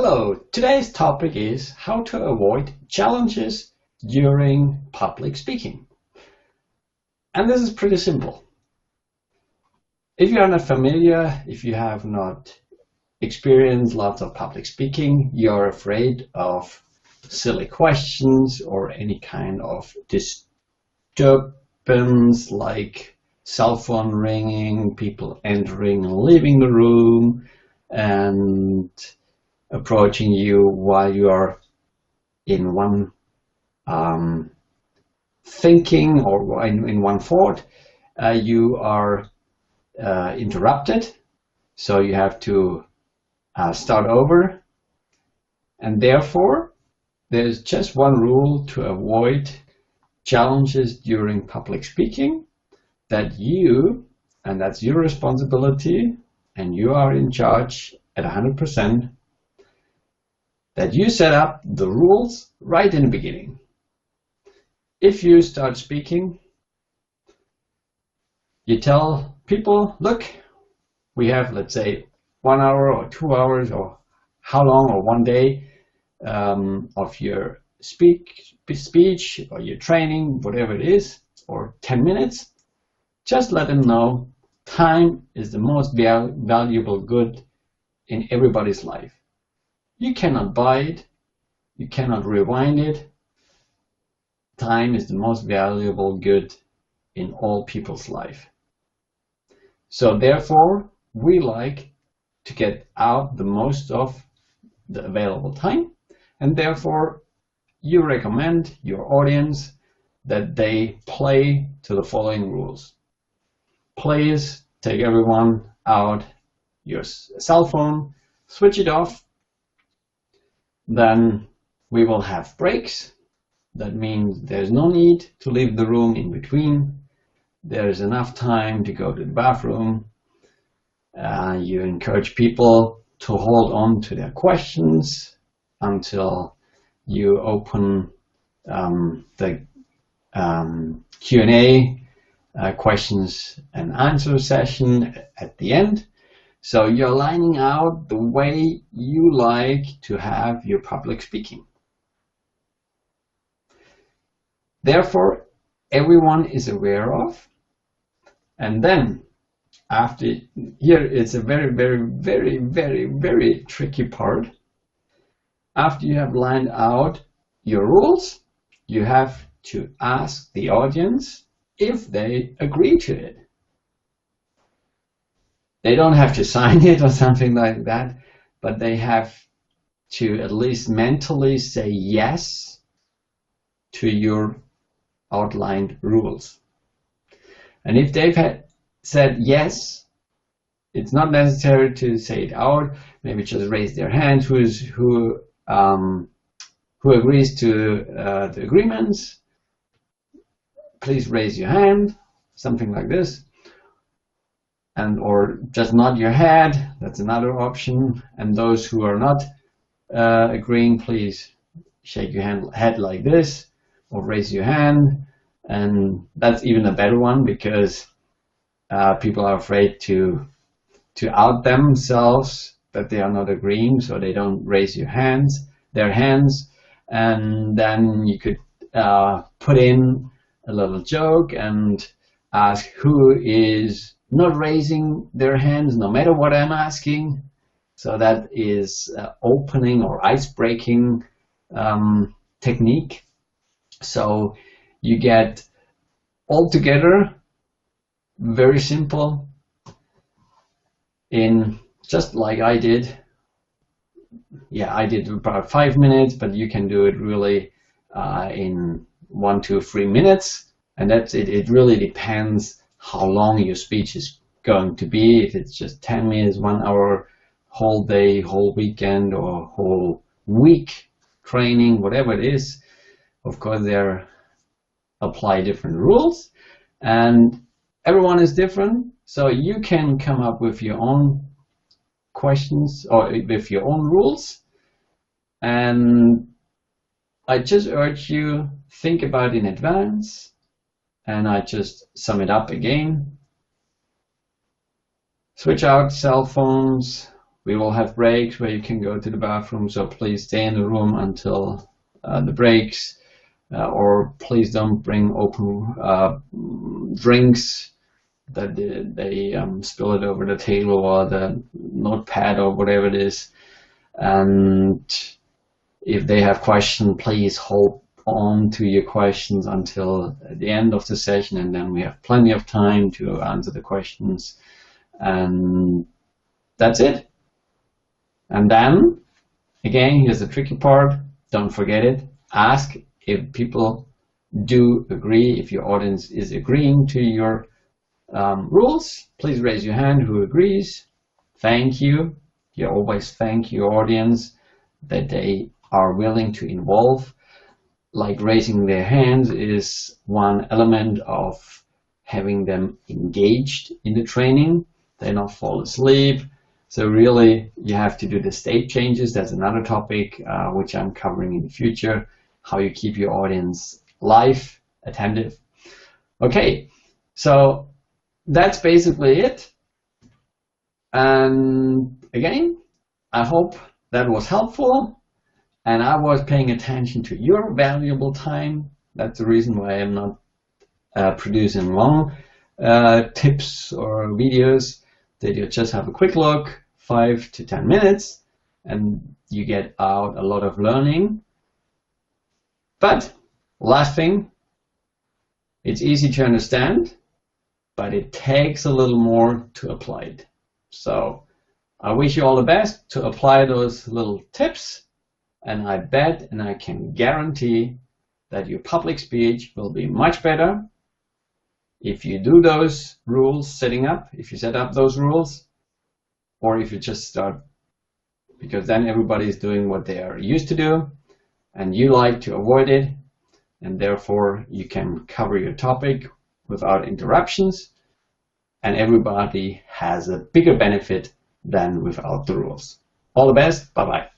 Hello, today's topic is how to avoid challenges during public speaking. And this is pretty simple. If you are not familiar, if you have not experienced lots of public speaking, you're afraid of silly questions or any kind of disturbance like cell phone ringing, people entering and leaving the room, and approaching you while you are in one thinking or in one thought, you are interrupted, so you have to start over. And therefore, there's just one rule to avoid challenges during public speaking, that you, and that's your responsibility, and you are in charge at 100%, that you set up the rules right in the beginning. If you start speaking, you tell people, look, we have, let's say, 1 hour or 2 hours or how long, or one day of your speech or your training, whatever it is, or 10 minutes. Just let them know time is the most valuable good in everybody's life. You cannot buy it, you cannot rewind it. Time is the most valuable good in all people's life. So therefore, we like to get out the most of the available time, and therefore you recommend your audience that they play to the following rules. Please take everyone out your cell phone, switch it off. Then we will have breaks. That means there's no need to leave the room in between. There's enough time to go to the bathroom. You encourage people to hold on to their questions until you open the Q&A, questions and answer session at the end. So you're lining out the way you like to have your public speaking. Therefore, everyone is aware of. And then, after here, it's a very tricky part. After you have lined out your rules, you have to ask the audience if they agree to it. They don't have to sign it or something like that, but they have to at least mentally say yes to your outlined rules. And if they've said yes, it's not necessary to say it out. Maybe just raise their hand who agrees to the agreements. Please raise your hand, something like this. And or just nod your head, that's another option. And those who are not agreeing, please shake your head like this, or raise your hand. And that's even a better one, because people are afraid to out themselves that they are not agreeing, so they don't raise their hands. And then you could put in a little joke and ask who is not raising their hands no matter what I'm asking. So that is opening or ice-breaking technique. So you get all together, very simple, in just like I did. Yeah, I did about 5 minutes, but you can do it really in 1 to 3 minutes. And that's it. It really depends how long your speech is going to be. If it's just 10 minutes, 1 hour, whole day, whole weekend, or whole week training, whatever it is. Of course, there apply different rules, and everyone is different. So you can come up with your own questions or with your own rules. And I just urge you, think about it in advance. And I just sum it up again. Switch out cell phones We will have breaks where you can go to the bathroom, so please stay in the room until the breaks, or please don't bring open drinks that they spill it over the table or the notepad or whatever it is. And if they have questions, please hold on to your questions until the end of the session, and then we have plenty of time to answer the questions. And that's it. And then, again, here's the tricky part. Don't forget it. Ask if people do agree, if your audience is agreeing to your rules. Please raise your hand who agrees. Thank you. You always thank your audience that they are willing to involve. Like raising their hands is one element of having them engaged in the training. They not fall asleep. So really, you have to do the state changes. That's another topic which I'm covering in the future, how you keep your audience live, attentive. Okay, so that's basically it. And again, I hope that was helpful and I was paying attention to your valuable time. That's the reason why I'm not producing long tips or videos, that you just have a quick look, 5 to 10 minutes, and you get out a lot of learning. But last thing, it's easy to understand, but it takes a little more to apply it. So I wish you all the best to apply those little tips, and I bet and I can guarantee that your public speech will be much better if you do those rules setting up, if you set up those rules, or if you just start, because then everybody is doing what they are used to do and you like to avoid it, and therefore you can cover your topic without interruptions, and everybody has a bigger benefit than without the rules. All the best. Bye-bye.